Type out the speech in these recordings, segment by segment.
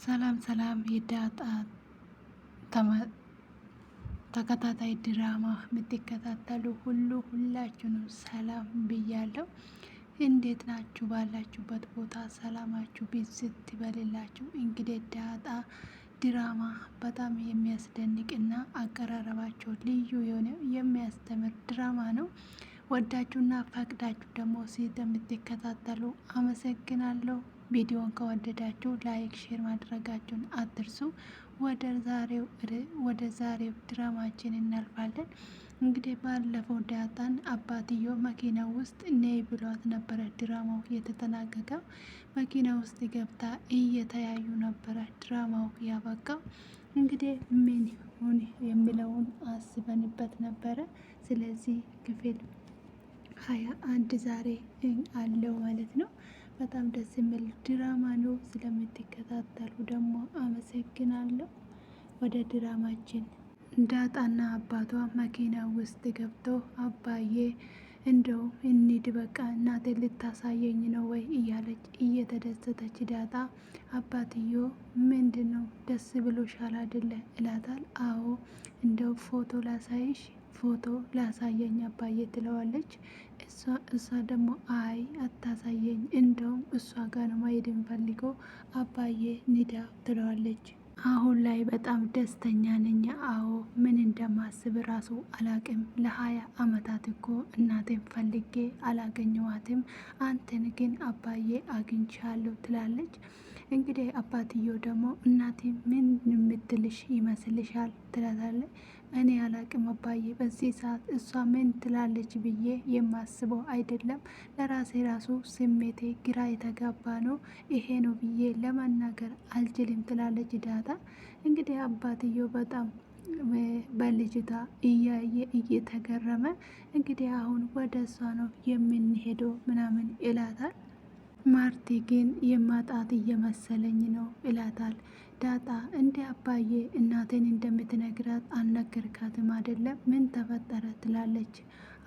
ሰላም ሰላም የዳጣ ተከታታይ ድራማ የምትከታተሉ ሁላችሁንም ሰላም ብያለሁ። እንዴት ናችሁ? ባላችሁበት ቦታ ሰላማችሁ ብዝት ይበልላችሁ። እንግዲህ ዳጣ ድራማ በጣም የሚያስደንቅና አቀራረባቸው ልዩ የሆነ የሚያስተምር ድራማ ነው። ወዳችሁና ፈቅዳችሁ ደግሞ የምትከታተሉ አመሰግናለሁ። ቪዲዮን ከወደዳችሁ ላይክ ሼር ማድረጋችሁን አትርሱ። ወደ ዛሬው ድራማችን እናልፋለን። እንግዲህ ባለፈው ዳጣን አባትየው መኪና ውስጥ ነይ ብሏት ነበረ ድራማው የተጠናቀቀው። መኪና ውስጥ ገብታ እየተያዩ ነበረ ድራማው ያበቃው። እንግዲህ ምን ይሁን የሚለውን አስበንበት ነበረ። ስለዚህ ክፍል 21 ዛሬ አለው ማለት ነው። በጣም ደስ የሚል ድራማ ነው። ስለምትከታተሉ ደግሞ አመሰግናለሁ። ወደ ድራማችን ዳጣና አባቷ መኪና ውስጥ ገብቶ አባዬ እንደው እንሂድ በቃ እናቴ ልታሳየኝ ነው ወይ እያለች እየተደሰተች ዳጣ አባትዮ ምንድን ነው ደስ ብሎሻል አይደለ እላታል። አዎ እንደው ፎቶ ላሳይሽ ፎቶ ላሳየኝ አባዬ ትለዋለች። እሷ ደግሞ አይ አታሳየኝ እንደውም እሷ ጋር ነው መሄድ የምፈልገው አባዬ ንዳ ትለዋለች። አሁን ላይ በጣም ደስተኛ ነኝ። አዎ ምን እንደማስብ ራሱ አላቅም። ለ20 አመታት እኮ እናቴን ፈልጌ አላገኘዋትም። አንተን ግን አባዬ አግኝቻለሁ ትላለች። እንግዲህ አባትየው ደግሞ እናቴ ምን የምትልሽ ይመስልሻል ትላታለች። እኔ አላቅም አባዬ በዚህ ሰዓት እሷ ምን ትላለች ብዬ የማስበው አይደለም። ለራሴ ራሱ ስሜቴ ግራ የተጋባ ነው። ይሄ ነው ብዬ ለመናገር አልችልም ትላለች ዳጣ። እንግዲህ አባትየው በጣም በልጅቷ እያየ እየተገረመ እንግዲህ አሁን ወደ እሷ ነው የምንሄደው ምናምን ይላታል። ማርቲ ግን የማጣት እየመሰለኝ ነው ይላታል። ዳጣ እንደ አባዬ እናቴን እንደምትነግራት አልነገርካትም አይደለም? ምን ተፈጠረ ትላለች።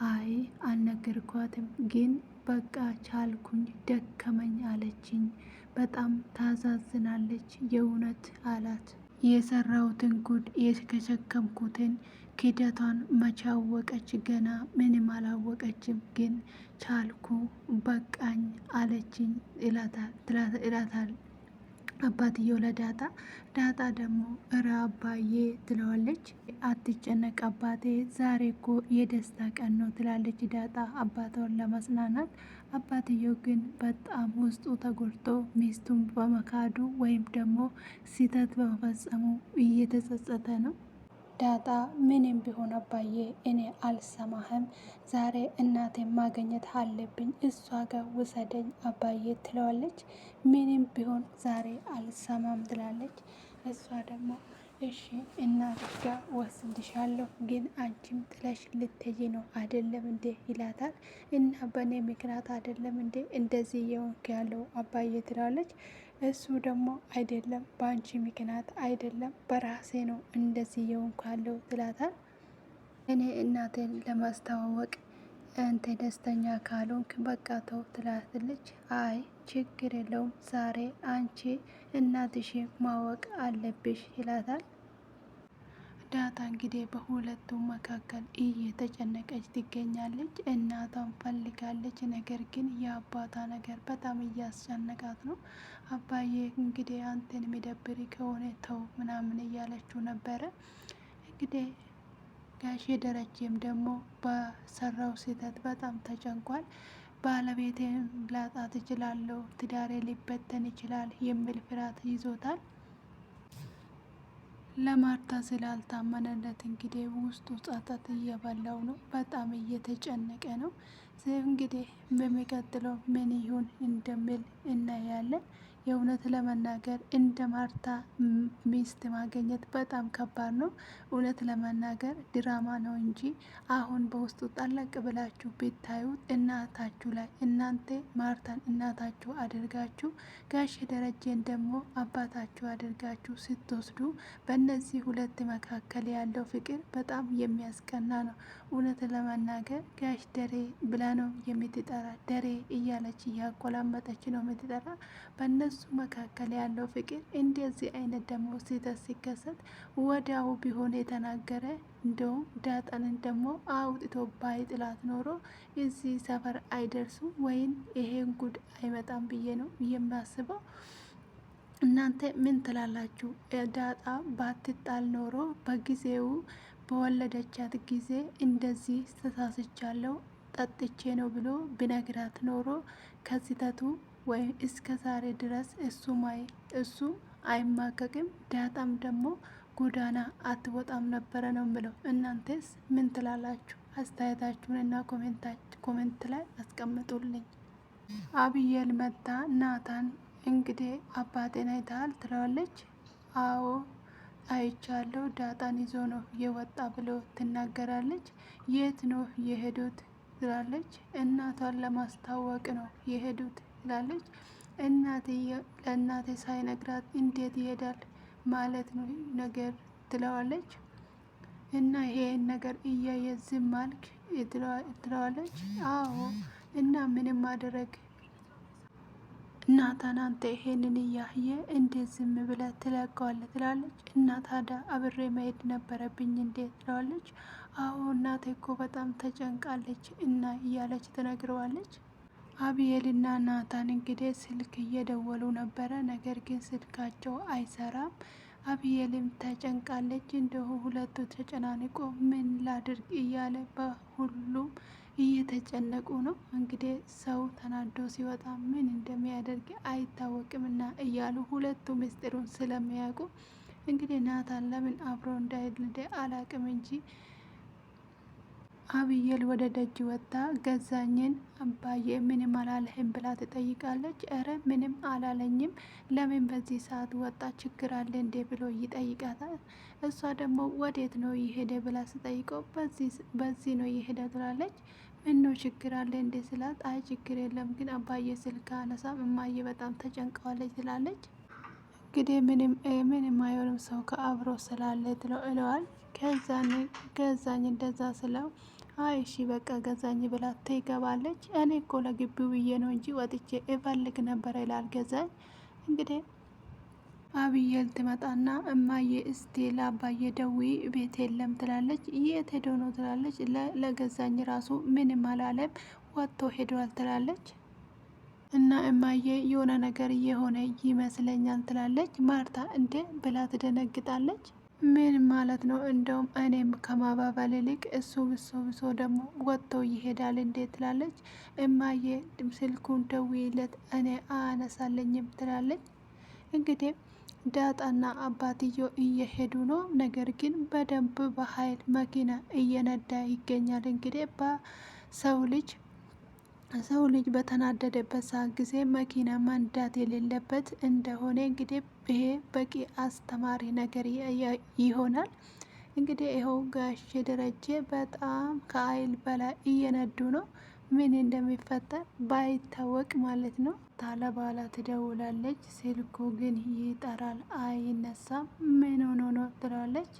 አይ አልነገርኳትም፣ ግን በቃ ቻልኩኝ ደከመኝ አለችኝ። በጣም ታዛዝናለች የእውነት አላት። የሰራሁትን ጉድ የተሸከምኩትን ክደቷን መቻወቀች ገና ምንም አላወቀችም፣ ግን ቻልኩ በቃኝ አለችኝ ይላታል አባትየው ለዳጣ። ዳጣ ደግሞ እረ አባዬ ትለዋለች። አትጨነቅ አባቴ ዛሬ እኮ የደስታ ቀን ነው ትላለች ዳጣ አባቷን ለማጽናናት። አባትየው ግን በጣም ውስጡ ተጎድቶ ሚስቱን በመካዱ ወይም ደግሞ ስህተት በመፈጸሙ እየተጸጸተ ነው። ዳጣ ምንም ቢሆን አባዬ እኔ አልሰማህም፣ ዛሬ እናቴን ማግኘት አለብኝ፣ እሷ ጋር ውሰደኝ አባዬ ትለዋለች። ምንም ቢሆን ዛሬ አልሰማም ትላለች። እሷ ደግሞ እሺ እናትሽ ጋር ወስድሻለሁ፣ ግን አንቺም ጥለሽ ልትሄጂ ነው አይደለም እንዴ ይላታል። እና በእኔ ምክንያት አይደለም እንዴ እንደዚህ የሆንክ ያለው አባዬ ትላለች። እሱ ደግሞ አይደለም በአንቺ ምክንያት አይደለም በራሴ ነው እንደዚህ የሆንኩ ያለው ትላታል። እኔ እናቴን ለማስተዋወቅ አንተ ደስተኛ ካልሆንክ በቃ ተው ትላትለች። አይ ችግር የለውም ዛሬ አንቺ እናትሽ ማወቅ አለብሽ ይላታል። ዳጣ እንግዲህ በሁለቱም መካከል እየተጨነቀች ትገኛለች። እናቷን ፈልጋለች፣ ነገር ግን የአባቷ ነገር በጣም እያስጨነቃት ነው። አባዬ እንግዲህ አንተን የሚደብር ከሆነ ተው ምናምን እያለችው ነበረ። እንግዲህ ጋሼ ደረጀም ደግሞ በሰራው ስህተት በጣም ተጨንቋል። ባለቤቴን ላጣት እችላለሁ፣ ትዳሬ ሊበተን ይችላል የሚል ፍርሃት ይዞታል። ለማርታ ስላልታመነለት እንግዲህ ውስጡ ጸጸት እየበላው ነው። በጣም እየተጨነቀ ነው። እንግዲህ በሚቀጥለው ምን ይሁን እንደሚል እናያለን። የእውነት ለመናገር እንደ ማርታ ሚስት ማግኘት በጣም ከባድ ነው። እውነት ለመናገር ድራማ ነው እንጂ አሁን በውስጡ ጠለቅ ብላችሁ ብታዩት እናታችሁ ላይ እናንተ ማርታን እናታችሁ አድርጋችሁ ጋሽ ደረጀን ደግሞ አባታችሁ አድርጋችሁ ስትወስዱ በእነዚህ ሁለት መካከል ያለው ፍቅር በጣም የሚያስቀና ነው። እውነት ለመናገር ጋሽ ደሬ ብላ ነው የምትጠራ፣ ደሬ እያለች እያቆላመጠች ነው የምትጠራ። በእነሱ በእነሱ መካከል ያለው ፍቅር እንደዚህ አይነት ደግሞ ስህተት ሲከሰት ወዲያው ቢሆን የተናገረ እንደውም ዳጣንን ደግሞ አውጥቶ ባይጥላት ኖሮ እዚህ ሰፈር አይደርሱም ወይም ይሄን ጉድ አይመጣም ብዬ ነው የሚያስበው። እናንተ ምን ትላላችሁ? ዳጣ ባትጣል ኖሮ በጊዜው በወለደቻት ጊዜ እንደዚህ ተሳስቻለሁ ጠጥቼ ነው ብሎ ብነግራት ኖሮ ከስህተቱ ወይም እስከ ዛሬ ድረስ እሱ አይማቀቅም፣ ዳጣም ደግሞ ጎዳና አትወጣም ነበረ ነው ምለው። እናንተስ ምን ትላላችሁ? አስተያየታችሁንና ኮሜንት ላይ አስቀምጡልኝ። አብየል መጣ ናታን እንግዲህ አባቴን አይተሃል ትለዋለች። አዎ አይቻለሁ፣ ዳጣን ይዞ ነው የወጣ ብሎ ትናገራለች። የት ነው የሄዱት ትላለች። እናቷን ለማስታወቅ ነው የሄዱት ትላለች። ለእናቴ ሳይነግራት እንዴት ይሄዳል ማለት ነው ነገር ትለዋለች። እና ይሄን ነገር እያየ ዝም አልክ ትለዋለች። አዎ እና ምንም ማድረግ እናታን አንተ ይሄንን እያየ እንዴት ዝም ብለህ ትለቀዋለህ ትላለች። እና ታዲያ አብሬ መሄድ ነበረብኝ እንዴት ትለዋለች። አዎ እናቴ እኮ በጣም ተጨንቃለች እና እያለች ትነግረዋለች። አብየልና ናታን እንግዲህ ስልክ እየደወሉ ነበረ፣ ነገር ግን ስልካቸው አይሰራም። አብየልም ተጨንቃለች። እንደሁ ሁለቱ ተጨናንቆ ምን ላድርግ እያለ በሁሉም እየተጨነቁ ነው። እንግዲህ ሰው ተናዶ ሲወጣ ምን እንደሚያደርግ አይታወቅምና እያሉ ሁለቱ ምስጢሩን ስለሚያውቁ እንግዲህ ናታን ለምን አብሮ እንዳይሄድ አላቅም እንጂ አብየል ወደ ደጅ ወጣ። ገዛኝን አባዬ ምንም አላለህም ብላ ትጠይቃለች። እረ ምንም አላለኝም፣ ለምን በዚህ ሰዓት ወጣ ችግር አለ እንዴ ብሎ ይጠይቃታል። እሷ ደግሞ ወዴት ነው የሄደ ብላ ስጠይቀው በዚህ ነው የሄደ ትላለች። ምነው ችግር አለ እንዴ ስላት አይ ችግር የለም ግን አባዬ ስልክ አነሳም እማዬ በጣም ተጨንቀዋለች ትላለች። እንግዲህ ምንም አይሆንም ሰው ከአብሮ ስላለ እለዋል። ገዛኝ እንደዛ ስለው አይ እሺ በቃ ገዛኝ ብላ ትገባለች። እኔ እኮ ለግቢው ብዬ ነው እንጂ ወጥቼ እፈልግ ነበር ይላል ገዛኝ። እንግዲህ አብየል ትመጣና እማዬ እስቲ ለአባዬ ደዊ ቤት የለም ትላለች። የት ሄዶ ነው ትላለች። ለገዛኝ ራሱ ምንም አላለም ወጥቶ ሄዷል ትላለች። እና እማዬ የሆነ ነገር እየሆነ ይመስለኛል ትላለች። ማርታ እንዴ ብላ ትደነግጣለች። ምን ማለት ነው? እንደውም እኔም ከማባበል ይልቅ እሱ ብሶ ደግሞ ወጥቶ ይሄዳል እንዴት ትላለች። እማዬ ስልኩን ደውይለት እኔ አነሳለኝም ትላለች። እንግዲህ ዳጣና አባትዮ እየሄዱ ነው። ነገር ግን በደንብ በኃይል መኪና እየነዳ ይገኛል። እንግዲህ ሰው ልጅ በተናደደበት ሰዓት ጊዜ መኪና መንዳት የሌለበት እንደሆነ እንግዲህ ይሄ በቂ አስተማሪ ነገር ይሆናል። እንግዲህ ይኸው ጋሽ ደረጀ በጣም ከኃይል በላይ እየነዱ ነው። ምን እንደሚፈጠር ባይታወቅ ማለት ነው። ታለ በኋላ ትደውላለች። ስልኩ ግን ይጠራል አይነሳም። ምን ሆኖ ነው ትላለች።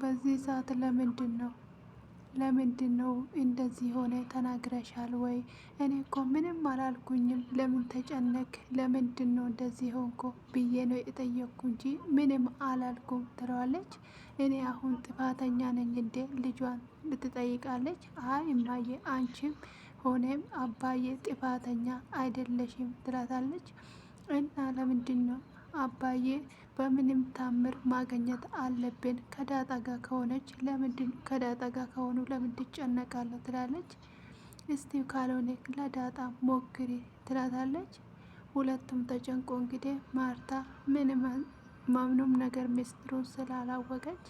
በዚህ ሰዓት ለምንድን ነው እንደዚህ ሆነ ተናግረሻል ወይ? እኔ እኮ ምንም አላልኩኝም። ለምን ተጨነክ? ለምንድን ነው እንደዚህ ሆንኩ ብዬ ነው የጠየቅኩ እንጂ ምንም አላልኩም ትለዋለች። እኔ አሁን ጥፋተኛ ነኝ እንዴ ልጇን ብትጠይቃለች። አይ እማዬ አንቺም ሆነም አባዬ ጥፋተኛ አይደለሽም ትላታለች። እና ለምንድን ነው አባዬ በምንም ታምር ማግኘት አለብን። ከዳጣ ጋር ከሆነች ከዳጣ ጋር ከሆኑ ለምን ትጨነቃለሁ ትላለች። እስቲ ካልሆነ ለዳጣ ሞክሪ ትላታለች። ሁለቱም ተጨንቆ እንግዲህ ማርታ ምንም ነገር ምስጢሩን ስላላወቀች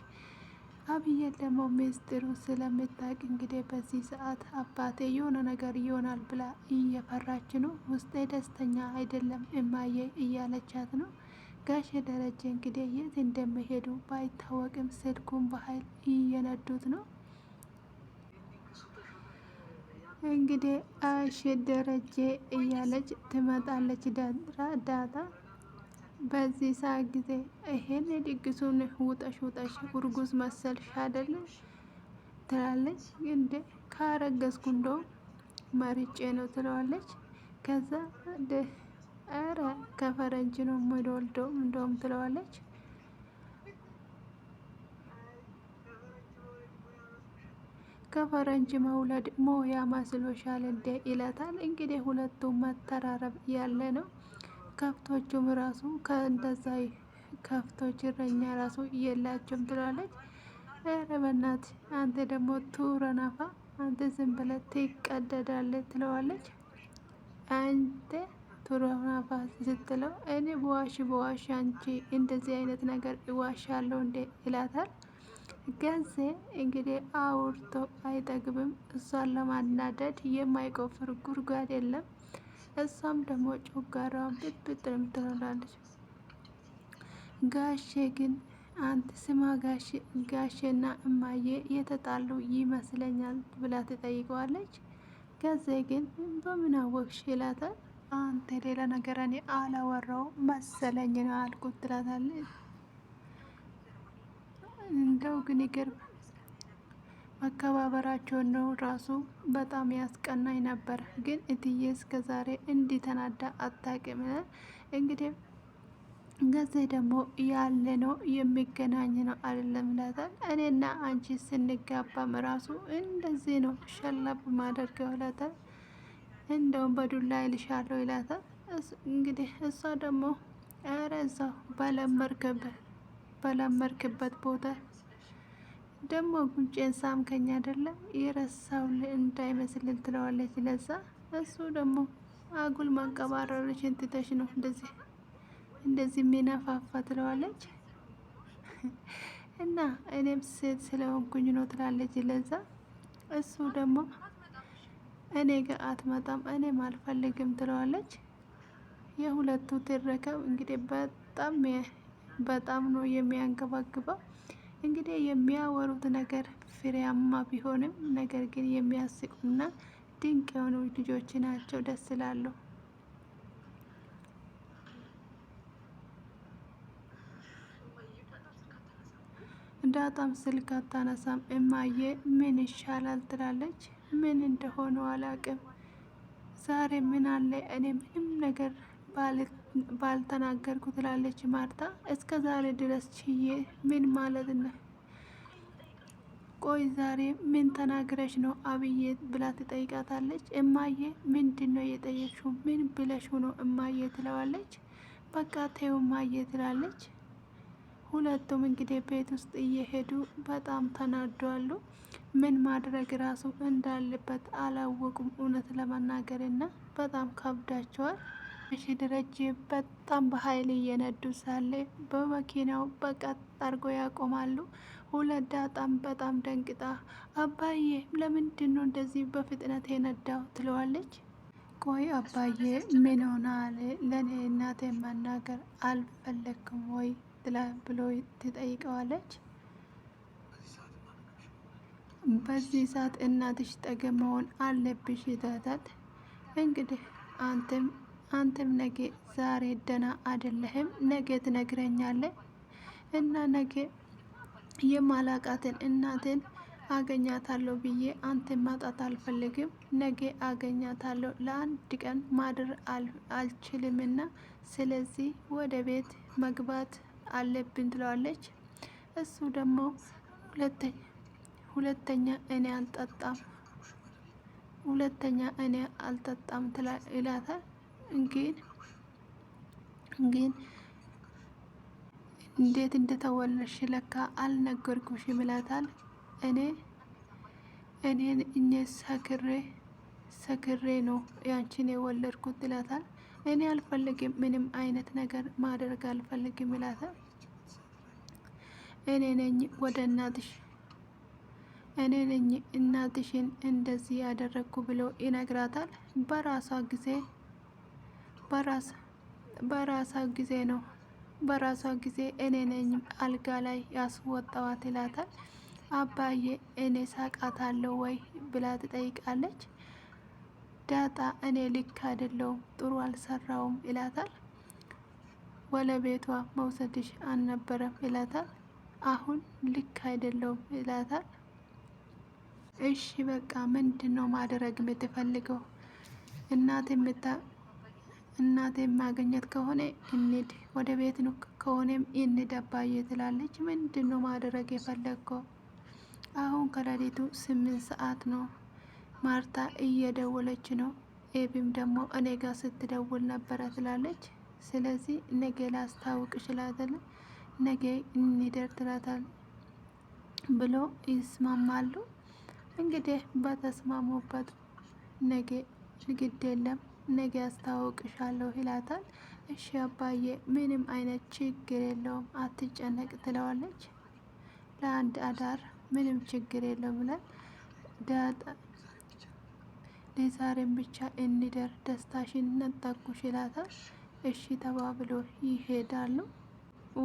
አብየል ደግሞ ምስጢሩ ስለምታውቅ እንግዲህ በዚህ ሰዓት አባቴ የሆነ ነገር ይሆናል ብላ እየፈራች ነው። ውስጤ ደስተኛ አይደለም እማዬ እያለቻት ነው። ጋሽ ደረጀ እንግዲህ የት እንደሚሄዱ ባይታወቅም ስልኩን በኃይል እየነዱት ነው። እንግዲህ ጋሽ ደረጀ እያለች ትመጣለች ዳጣ። በዚህ ሰዓት ጊዜ ይሄን ድግሱን ውጠሽ ጉርጉዝ መሰልሽ አይደለ ትላለች። እንደ ካረገዝኩ እንደው መርጬ ነው ትለዋለች። ከዛ ኧረ ከፈረንጅ ነው የምወልደው እንደውም ትለዋለች። ከፈረንጅ መውለድ ሞያ መስሎሻል እንዴ ይላታል። እንግዲህ ሁለቱም መተራረብ ያለ ነው። ከብቶቹም ራሱ ከእንደዛ ከብቶች እረኛ ራሱ የላቸውም ትላለች። ኧረ በናትህ አንተ ደግሞ ቱረናፋ አንተ ዝም ብለህ ትቀደዳለህ ትለዋለች። አንተ ቱረናፋ ስትለው እኔ በዋሽ አንቺ እንደዚህ አይነት ነገር እዋሻለሁ እንዴ ይላታል። ገዜ እንግዲህ አውርቶ አይጠግብም። እሷን ለማናደድ የማይቆፍር ጉድጓድ የለም። እሷም ደግሞ ጮጋራዋን ብጥብጥ ትላለች። ጋሼ ግን አንተ ስማ ጋሼና እማዬ የተጣሉ ይመስለኛል ብላ ትጠይቀዋለች። ገዜ ግን በምን አወቅሽ ይላታል። አንተ ሌላ ነገር እኔ አላወራው መሰለኝ ነው አልኩት ትላታለች። እንደው ግን ይገርም መከባበራቸውን ነው ራሱ በጣም ያስቀናኝ ነበር። ግን እትዬ እስከ ዛሬ እንዲህ ተናዳ አታውቅም። እንግዲህ ገዜ ደግሞ ያለ ነው የሚገናኝ ነው አይደለም ይላታል። እኔና አንቺ ስንጋባም ራሱ እንደዚህ ነው ሸለብ ማደርገው ይላታል። እንደውም በዱላ ይልሻለሁ ይላታል። እንግዲህ እሷ ደግሞ ኧረ እዛው በለመድክበት ቦታ ደግሞ ጉንጬን ሳምከኝ አይደለም የረሳው እንዳይመስልን ትለዋለች። ለዛ እሱ ደግሞ አጉል ማንቀባረርሽን ትተሽ ነው እንደዚህ የሚነፋፋ ትለዋለች። እና እኔም ሴት ስለሆንኩኝ ነው ትላለች። ለዛ እሱ ደግሞ እኔ ጋር አትመጣም እኔም አልፈልግም ትለዋለች። የሁለቱ ትረከብ እንግዲህ በጣም ነው የሚያንገባግበው። እንግዲህ የሚያወሩት ነገር ፍሬያማ ቢሆንም ነገር ግን የሚያስቁና ድንቅ የሆኑ ልጆች ናቸው። ደስ ይላሉ። ዳጣም ስልክ አታነሳም። እማዬ ምን ይሻላል ትላለች። ምን እንደሆነው አላቅም። ዛሬ ምን አለ እኔ ምንም ነገር ባልተናገርኩ ትላለች ማርታ። እስከ ዛሬ ድረስ ችዬ ምን ማለት ነው? ቆይ ዛሬ ምን ተናግረሽ ነው አብዬ ብላ ትጠይቃታለች። እማዬ ምንድን ነው የጠየቅሽው? ምን ብለሽው ነው እማዬ ትለዋለች። በቃ ተይው እማዬ ትላለች። ሁለቱም እንግዲህ ቤት ውስጥ እየሄዱ በጣም ተናደዋሉ። ምን ማድረግ ራሱ እንዳለበት አላወቁም እውነት ለመናገር እና በጣም ከብዳቸዋል። እሺ ደረጀ በጣም በኃይል እየነዱ ሳለ በመኪናው በቀጥ አድርጎ ያቆማሉ። ሁለት ዳጣም በጣም ደንግጣ አባዬ ለምንድን ነው እንደዚህ በፍጥነት የነዳው ትለዋለች። ቆይ አባዬ ምን ሆናል? ለእኔ እናቴ መናገር አልፈለግክም ወይ ብሎ ትጠይቀዋለች። በዚህ ሰዓት እናትሽ ጠገብ መሆን አለብሽ ይላታል። እንግዲህ አንተም ነገ ዛሬ ደህና አይደለህም፣ ነገ ትነግረኛለህ እና ነገ የማላቃትን እናትን አገኛታለሁ ብዬ አንተን ማጣት አልፈልግም። ነገ አገኛታለሁ። ለአንድ ቀን ማድር አልችልምና ስለዚህ ወደ ቤት መግባት አለብን ትለዋለች። እሱ ደግሞ ሁለተኛ እኔ አልጠጣም ይላታል። ግን እንዴት እንደተወለድሽ ለካ አልነገርኩሽም ይላታል። እኔ ሰክሬ ነው ያንቺን የወለድኩት ይላታል። እኔ አልፈልግም፣ ምንም አይነት ነገር ማድረግ አልፈልግም ይላታል። እኔ ነኝ እናትሽን እንደዚህ ያደረግኩ ብሎ ይነግራታል። በራሷ ጊዜ እኔ ነኝ አልጋ ላይ ያስወጣዋት ይላታል። አባዬ እኔ ሳቃታለሁ ወይ ብላ ትጠይቃለች። ዳጣ እኔ ልክ አይደለሁም ጥሩ አልሰራውም ይላታል። ወለ ቤቷ መውሰድሽ አልነበረም ይላታል። አሁን ልክ አይደለውም ይላታል። እሺ በቃ ምንድን ነው ማድረግ የምትፈልገው? እናቴ ማገኘት ከሆነ እንሂድ፣ ወደ ቤት ነው ከሆነም እንሂድ አባዬ ትላለች። ምንድን ነው ማድረግ የፈለግከው? አሁን ከሌሊቱ 8 ሰዓት ነው። ማርታ እየደወለች ነው። ኤቢም ደግሞ እኔ ጋር ስትደውል ነበረ ትላለች። ስለዚህ ነገ ላስታውቅ ይችላል፣ ነገ እንደር ትላታል ብሎ ይስማማሉ። እንግዲህ በተስማሙበት ነገ ግድ የለም ነገ አስታውቅሻለሁ ይላታል። እሺ አባዬ ምንም አይነት ችግር የለውም አትጨነቅ ትለዋለች። ለአንድ አዳር ምንም ችግር የለም ብለን ዳጣ ለዛሬም ብቻ እንደር ደስታሽን ነጠቁሽ ይላታል። እሺ ተባብሎ ይሄዳሉ።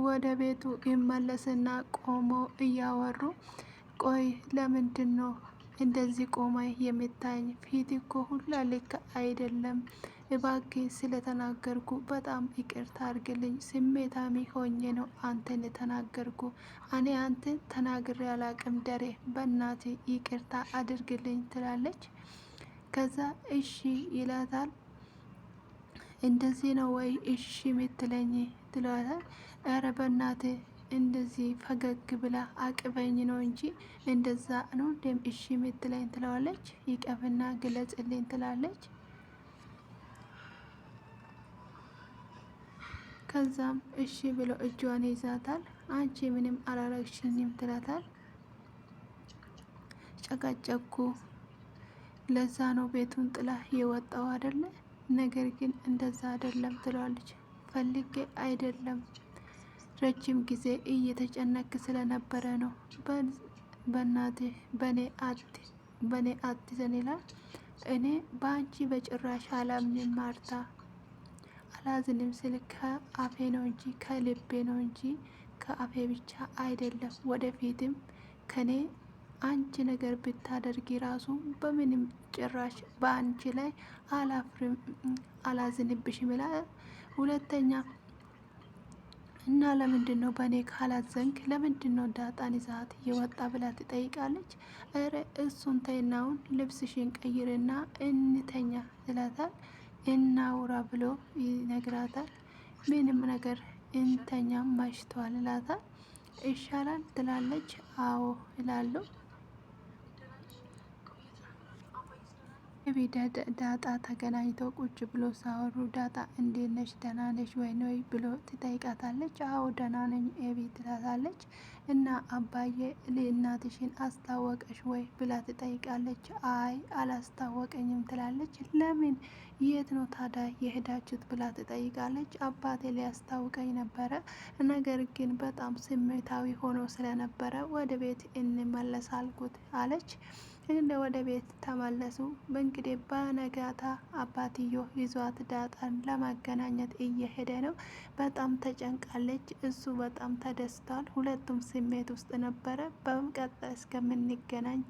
ወደ ቤቱ ይመለስና ቆሞ እያወሩ ቆይ ለምንድን ነው እንደዚህ ቆማይ የሚታኝ? ፊት እኮ ሁላ ልክ አይደለም። እባክህ ስለተናገርኩ በጣም ይቅርታ አድርግልኝ። ስሜታሚ ሆኜ ነው አንተን የተናገርኩ። እኔ አንተን ተናግሬ አላቅም ደሬ፣ በእናቴ ይቅርታ አድርግልኝ ትላለች። ከዛ እሺ ይላታል። እንደዚህ ነው ወይ እሺ የምትለኝ ትለዋታል። ኧረ በእናቴ እንደዚህ ፈገግ ብላ አቅበኝ ነው እንጂ እንደዛ ነው እንደም እሺ የምትለኝ ትለዋለች። ይቀፍና ግለጽልኝ ትላለች። ከዛም እሺ ብሎ እጇን ይዛታል። አንቺ ምንም አላረግሽኝም ትላታል። ጨቀጨኩ፣ ለዛ ነው ቤቱን ጥላ የወጣው አይደለ? ነገር ግን እንደዛ አይደለም ትለዋለች። ፈልጌ አይደለም ረጅም ጊዜ እየተጨነክ ስለነበረ ነው። በእናቴ በእኔ አትዘን ይላል። እኔ በአንቺ በጭራሽ አላምንም ማርታ፣ አላዝንም ስል ከአፌ ነው እንጂ ከልቤ ነው እንጂ ከአፌ ብቻ አይደለም። ወደፊትም ከኔ አንቺ ነገር ብታደርጊ ራሱ በምንም ጭራሽ በአንቺ ላይ አላፍርም፣ አላዝንብሽም ይላል። ሁለተኛ እና ለምንድን ነው በእኔ ካላዘንክ ለምንድን ነው ዳጣን ይዛት የወጣ ብላ ትጠይቃለች። እረ እሱን ተይናውን ልብስሽን ቀይርና እንተኛ ይላታል። እናውራ ብሎ ይነግራታል። ምንም ነገር እንተኛ መሽቷል ይላታል። ይሻላል ትላለች። አዎ ይላሉ። ዳጣ ተገናኝተው ቁጭ ብሎ ሳወሩ ዳጣ እንዴት ነሽ ደህና ነሽ ወይ ነው ብሎ ትጠይቃታለች። አዎ ደህና ነኝ ኤቢ ትላታለች። እና አባዬ እናትሽን አስታወቀሽ ወይ ብላ ትጠይቃለች። አይ አላስታወቀኝም ትላለች። ለምን የት ነው ታዲያ የሄዳችሁት ብላ ትጠይቃለች። አባቴ ሊያስታውቀኝ ነበረ፣ ነገር ግን በጣም ስሜታዊ ሆኖ ስለነበረ ወደ ቤት እንመለስ አልኩት አለች። እንደ ወደ ቤት ተመለሱ። እንግዲህ በነጋታ አባትዮ ይዟት ዳጣን ለማገናኘት እየሄደ ነው። በጣም ተጨንቃለች። እሱ በጣም ተደስቷል። ሁለቱም ስሜት ውስጥ ነበረ። በቀጣይ እስከምንገናኝ